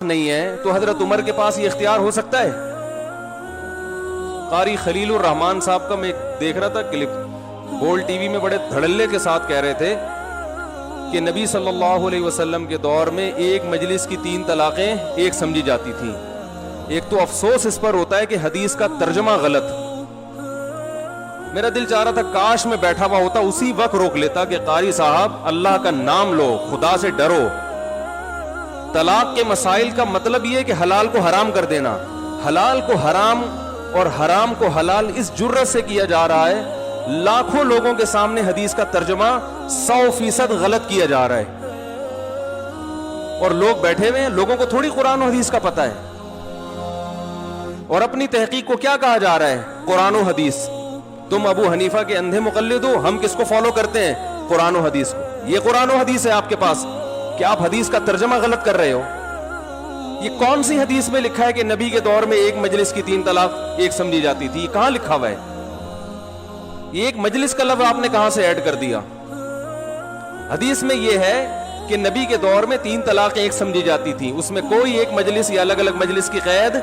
نہیں ہے تو حضرت عمر کے پاس یہ اختیار ہو سکتا ہے؟ قاری خلیل الرحمان صاحب کا میں دیکھ رہا تھا کلپ، گول ٹی وی میں بڑے دھڑلے کے ساتھ کہہ رہے تھے کہ نبی صلی اللہ علیہ وسلم کے دور میں ایک مجلس کی 3 طلاقیں ایک سمجھی جاتی تھیں۔ ایک تو افسوس اس پر ہوتا ہے کہ حدیث کا ترجمہ غلط۔ میرا دل چاہ رہا تھا کاش میں بیٹھا ہوا ہوتا اسی وقت روک لیتا کہ قاری صاحب اللہ کا نام لو، خدا سے ڈرو۔ طلاق کے مسائل کا مطلب یہ ہے کہ حلال کو حرام کر دینا، حلال کو حرام اور حرام کو حلال اس جرت سے کیا جا رہا ہے، لاکھوں لوگوں کے سامنے حدیث کا ترجمہ 100% غلط کیا جا رہا ہے، اور لوگ بیٹھے ہوئے ہیں، لوگوں کو تھوڑی قرآن و حدیث کا پتہ ہے، اور اپنی تحقیق کو کیا کہا جا رہا ہے؟ قرآن و حدیث۔ تم ابو حنیفہ کے اندھے مقلد ہو، ہم کس کو فالو کرتے ہیں؟ قرآن و حدیث کو۔ یہ قرآن و حدیث ہے آپ کے پاس کہ آپ حدیث کا ترجمہ غلط کر رہے ہو۔ یہ کون سی حدیث میں لکھا ہے کہ نبی کے دور میں ایک مجلس کی 3 طلاق ایک سمجھی جاتی تھی؟ یہ کہاں لکھا ہوا ہے؟ یہ ایک مجلس کا لفظ آپ نے کہاں سے ایڈ کر دیا؟ حدیث میں یہ ہے کہ نبی کے دور میں 3 طلاقیں ایک سمجھی جاتی تھی، اس میں کوئی ایک مجلس یا الگ الگ مجلس کی قید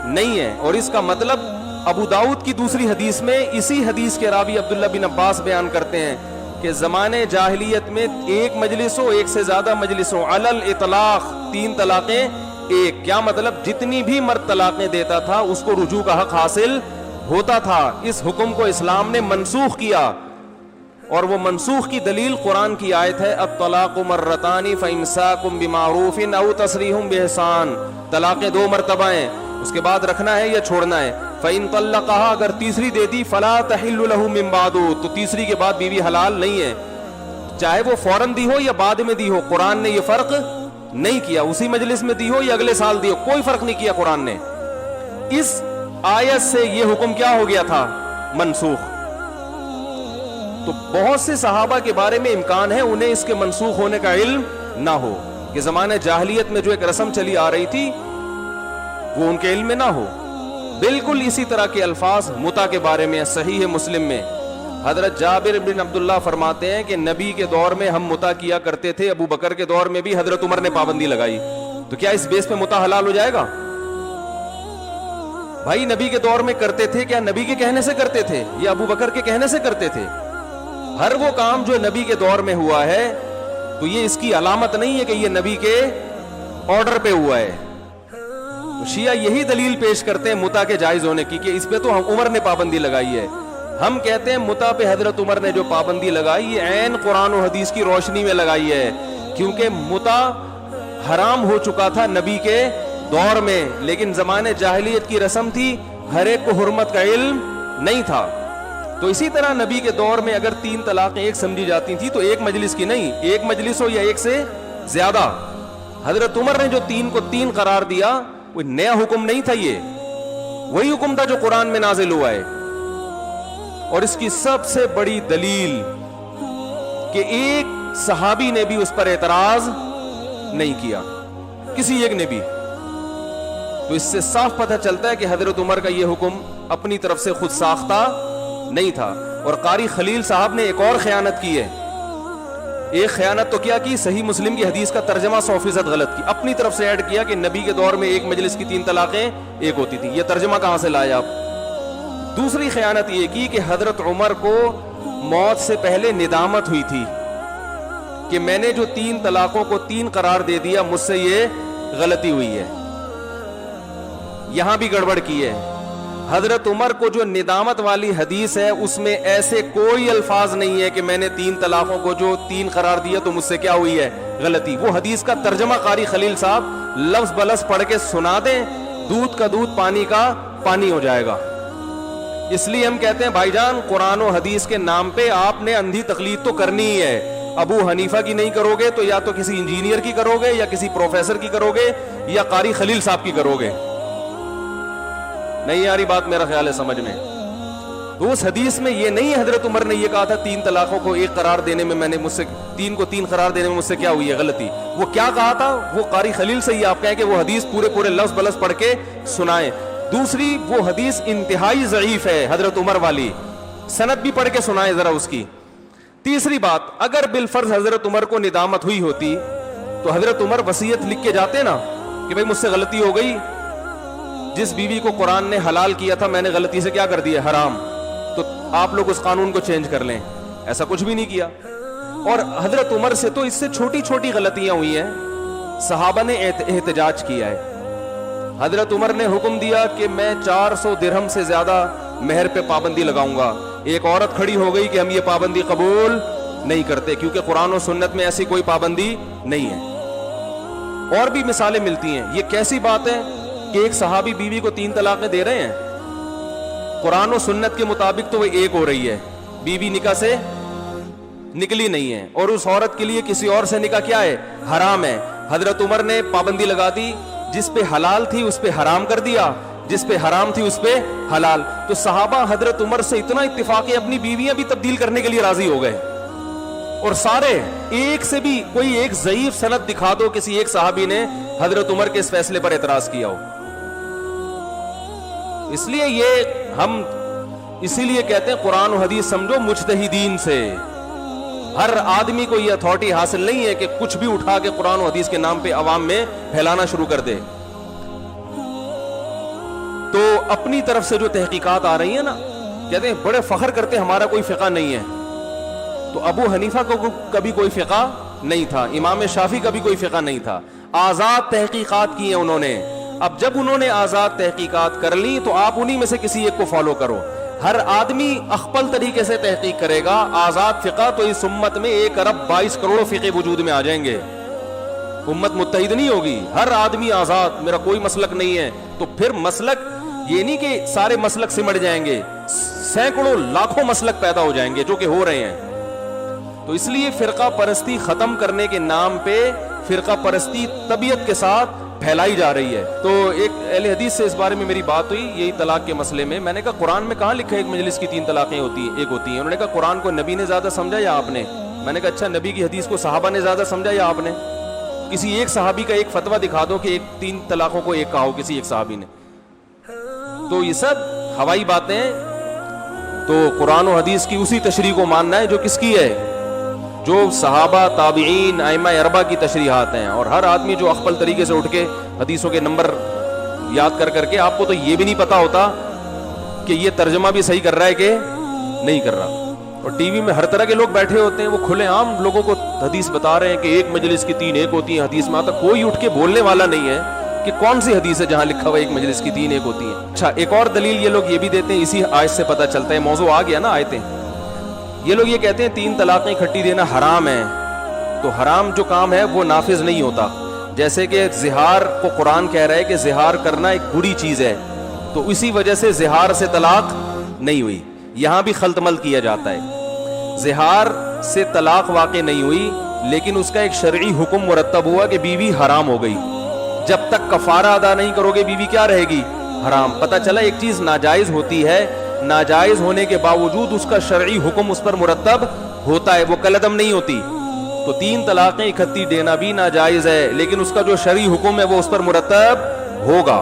نہیں ہے۔ اور اس کا مطلب ابو داؤد کی دوسری حدیث میں اسی حدیث کے راوی عبداللہ بن عباس بیان کرتے ہیں کہ زمانے جاہلیت میں ایک مجلس ہو، ایک سے زیادہ مجلس ہو، علی الاطلاق 3 طلاقیں ایک۔ کیا مطلب؟ جتنی بھی مرد طلاقیں دیتا تھا اس کو رجوع کا حق حاصل ہوتا تھا۔ اس حکم کو اسلام نے منسوخ کیا، اور وہ منسوخ کی دلیل قرآن کی آیت ہے الطلاق مرتان فامساک بمعروف او تسریح باحسان۔ طلاقیں 2 مرتبہ ہیں، اس کے بعد رکھنا ہے یا چھوڑنا ہے۔ فإن طلقها، اگر تیسری دے دی، فلا تحل له من بعد، تو تیسری کے بعد بیوی حلال نہیں ہے، چاہے وہ فوراً دی ہو یا بعد میں دی ہو۔ قرآن نے یہ فرق نہیں کیا، اسی مجلس میں دی ہو یا اگلے سال دی ہو، کوئی فرق نہیں کیا قرآن نے۔ اس آیت سے یہ حکم کیا ہو گیا تھا؟ منسوخ۔ تو بہت سے صحابہ کے بارے میں امکان ہے انہیں اس کے منسوخ ہونے کا علم نہ ہو، کہ زمانہ جاہلیت میں جو ایک رسم چلی آ رہی تھی وہ ان کے علم میں نہ ہو۔ بالکل اسی طرح کے الفاظ متع کے بارے میں صحیح مسلم میں حضرت جابر بن عبداللہ فرماتے ہیں کہ نبی کے دور میں ہم متع کیا کرتے تھے، ابو بکر کے دور میں بھی حضرت عمر نے پابندی لگائی، تو کیا اس بیس پہ متع حلال ہو جائے گا؟ بھائی نبی کے دور میں کرتے تھے، کیا نبی کے کہنے سے کرتے تھے یا ابو بکر کے کہنے سے کرتے تھے؟ ہر وہ کام جو نبی کے دور میں ہوا ہے تو یہ اس کی علامت نہیں ہے کہ یہ نبی کے آرڈر پہ ہوا ہے۔ شیعہ یہی دلیل پیش کرتے ہیں متع کے جائز ہونے کی کہ اس پہ تو عمر نے پابندی لگائی ہے۔ ہم کہتے ہیں متع پہ حضرت عمر نے جو پابندی لگائی یہ عین قرآن و حدیث کی روشنی میں لگائی ہے، کیونکہ متع حرام ہو چکا تھا نبی کے دور میں، لیکن زمانے جاہلیت کی رسم تھی، ہر ایک کو حرمت کا علم نہیں تھا۔ تو اسی طرح نبی کے دور میں اگر 3 طلاقیں ایک سمجھی جاتی تھی تو ایک مجلس کی نہیں، ایک مجلس ہو یا ایک سے زیادہ۔ حضرت عمر نے جو 3 کو 3 قرار دیا کوئی نیا حکم نہیں تھا، یہ وہی حکم تھا جو قرآن میں نازل ہوا ہے۔ اور اس کی سب سے بڑی دلیل کہ ایک صحابی نے بھی اس پر اعتراض نہیں کیا، کسی ایک نے بھی۔ تو اس سے صاف پتہ چلتا ہے کہ حضرت عمر کا یہ حکم اپنی طرف سے خود ساختہ نہیں تھا۔ اور قاری خلیل صاحب نے ایک اور خیانت کی ہے۔ ایک خیانت تو کیا کی؟ صحیح مسلم کی حدیث کا ترجمہ 100% غلط کی، اپنی طرف سے ایڈ کیا کہ نبی کے دور میں ایک مجلس کی 3 طلاقیں ایک ہوتی تھی۔ یہ ترجمہ کہاں سے لائے آپ؟ دوسری خیانت یہ کی کہ حضرت عمر کو موت سے پہلے ندامت ہوئی تھی کہ میں نے جو 3 طلاقوں کو 3 قرار دے دیا، مجھ سے یہ غلطی ہوئی ہے، یہاں بھی گڑبڑ کی ہے۔ حضرت عمر کو جو ندامت والی حدیث ہے اس میں ایسے کوئی الفاظ نہیں ہے کہ میں نے 3 طلاقوں کو جو 3 قرار دیا تو مجھ سے کیا ہوئی ہے؟ غلطی۔ وہ حدیث کا ترجمہ قاری خلیل صاحب لفظ بلفظ پڑھ کے سنا دیں، دودھ کا دودھ پانی کا پانی ہو جائے گا۔ اس لیے ہم کہتے ہیں بھائی جان قرآن و حدیث کے نام پہ آپ نے اندھی تقلید تو کرنی ہی ہے۔ ابو حنیفہ کی نہیں کرو گے تو یا تو کسی انجینئر کی کرو گے یا کسی پروفیسر کی کرو گے یا قاری خلیل صاحب کی کرو گے۔ نہیں یاری بات میرا خیال ہے سمجھ میں۔ تو اس حدیث میں یہ نہیں ہے حضرت عمر نے یہ کہا تھا 3 طلاقوں کو ایک قرار دینے میں میں نے مجھ سے 3 کو 3 قرار دینے میں مجھ سے کیا ہوئی ہے؟ غلطی۔ وہ کیا کہا تھا؟ وہ قاری خلیل سے ہی آپ کہیں کہ وہ حدیث پورے لفظ بلفظ پڑھ کے سنائیں۔ دوسری وہ حدیث انتہائی ضعیف ہے حضرت عمر والی، سند بھی پڑھ کے سنائیں ذرا اس کی۔ تیسری بات، اگر بالفرض حضرت عمر کو ندامت ہوئی ہوتی تو حضرت عمر وصیت لکھ کے جاتے نا کہ بھئی مجھ سے غلطی ہو گئی, جس بیوی کو قرآن نے حلال کیا تھا میں نے غلطی سے کیا کر دیا, حرام, تو آپ لوگ اس قانون کو چینج کر لیں. ایسا کچھ بھی نہیں کیا. اور حضرت عمر سے تو اس سے چھوٹی چھوٹی غلطیاں ہوئی ہیں, صحابہ نے احتجاج کیا ہے. حضرت عمر نے حکم دیا کہ میں 400 درہم سے زیادہ مہر پہ پابندی لگاؤں گا. ایک عورت کھڑی ہو گئی کہ ہم یہ پابندی قبول نہیں کرتے, کیونکہ قرآن و سنت میں ایسی کوئی پابندی نہیں ہے. اور بھی مثالیں ملتی ہیں. یہ کیسی بات ہے کہ ایک صحابی بیوی کو 3 طلاقیں دے رہے ہیں, قرآن و سنت کے مطابق تو وہ ایک ہو رہی ہے, بیوی نکاح سے نکلی نہیں ہے, اور اس عورت کے لیے کسی اور سے نکاح کیا ہے, حرام ہے. حضرت عمر نے پابندی لگا دی, جس پہ حلال تھی اس پہ حرام کر دیا, جس پہ حرام تھی اس پہ حلال. تو صحابہ حضرت عمر سے اتنا اتفاق ہے اپنی بیویاں بھی تبدیل کرنے کے لیے راضی ہو گئے. اور سارے ایک سے بھی کوئی ایک ضعیف سند دکھا دو کسی ایک صحابی نے حضرت عمر کے اس فیصلے پر اعتراض کیا ہو. اس لیے یہ ہم اسی لیے کہتے ہیں قرآن و حدیث سمجھو مجتہدین سے. ہر آدمی کو یہ اتھارٹی حاصل نہیں ہے کہ کچھ بھی اٹھا کے قرآن و حدیث کے نام پہ عوام میں پھیلانا شروع کر دے. تو اپنی طرف سے جو تحقیقات آ رہی ہیں نا, کہتے ہیں بڑے فخر کرتے ہمارا کوئی فقہ نہیں ہے. تو ابو حنیفہ کو کبھی کوئی فقہ نہیں تھا, امام شافعی کا بھی کوئی فقہ نہیں تھا. آزاد تحقیقات کی ہیں انہوں نے. اب جب انہوں نے آزاد تحقیقات کر لی تو آپ انہی میں سے کسی ایک کو فالو کرو. ہر آدمی اخپل طریقے سے تحقیق کرے گا آزاد فقہ, تو اس امت میں 1 ارب 22 کروڑ فقہ وجود میں آ جائیں گے. امت متحد نہیں ہوگی. ہر آدمی آزاد, میرا کوئی مسلک نہیں ہے, تو پھر مسلک یہ نہیں کہ سارے مسلک سمٹ جائیں گے, سینکڑوں لاکھوں مسلک پیدا ہو جائیں گے جو کہ ہو رہے ہیں. تو اس لیے فرقہ پرستی ختم کرنے کے نام پہ فرقہ پرستی طبیعت کے ساتھ پھیلائی جا رہی ہے. تو ایک اہل حدیث سے اس بارے میں میری بات ہوئی یہی طلاق کے مسئلے میں. میں نے کہا قرآن میں کہاں لکھا ہے ایک مجلس کی 3 طلاقیں ہوتی ہیں, ایک ہوتی ہیں. انہوں نے کہا قرآن کو نبی نے زیادہ سمجھا یا آپ نے. میں نے کہا اچھا, نبی کی حدیث کو صحابہ نے زیادہ سمجھا یا آپ نے. کسی ایک صحابی کا ایک فتویٰ دکھا دو کہ 3 طلاقوں کو ایک کہا ہو کسی ایک صحابی نے. تو یہ سب ہوائی باتیں. تو قرآن و حدیث کی اسی تشریح کو ماننا ہے جو کس کی ہے, جو صحابہ تابعین ائمہ اربعہ کی تشریحات ہیں. اور ہر آدمی جو اخپل طریقے سے اٹھ کے حدیثوں کے نمبر یاد کر کے, آپ کو تو یہ بھی نہیں پتا ہوتا کہ یہ ترجمہ بھی صحیح کر رہا ہے کہ نہیں کر رہا. اور ٹی وی میں ہر طرح کے لوگ بیٹھے ہوتے ہیں, وہ کھلے عام لوگوں کو حدیث بتا رہے ہیں کہ ایک مجلس کی 3 ایک ہوتی ہیں. حدیث میں آتا کوئی اٹھ کے بولنے والا نہیں ہے کہ کون سی حدیث ہے جہاں لکھا ہوا ایک مجلس کی 3 ایک ہوتی ہیں. اچھا, ایک اور دلیل یہ لوگ یہ بھی دیتے ہیں, اسی آیت سے پتہ چلتا ہے, موضوع آ گیا نا آیتیں. یہ لوگ یہ کہتے ہیں 3 طلاقیں اکٹھی دینا حرام ہے. تو حرام جو کام ہے وہ نافذ نہیں ہوتا. جیسے کہ زہار کو قرآن کہہ رہا ہے کہ زہار کرنا ایک بری چیز ہے, تو اسی وجہ سے زہار سے طلاق نہیں ہوئی. یہاں بھی خلط ملط کیا جاتا ہے. زہار سے طلاق واقع نہیں ہوئی, لیکن اس کا ایک شرعی حکم مرتب ہوا کہ بیوی حرام ہو گئی. جب تک کفارہ ادا نہیں کرو گے بیوی کیا رہے گی, حرام. پتہ چلا ایک چیز ناجائز ہوتی ہے, ناجائز ہونے کے باوجود اس کا شرعی حکم اس پر مرتب ہوتا ہے, وہ کلعدم نہیں ہوتی. تو 3 طلاقیں اکٹھی دینا بھی ناجائز ہے, لیکن اس کا جو شرعی حکم ہے وہ اس پر مرتب ہوگا.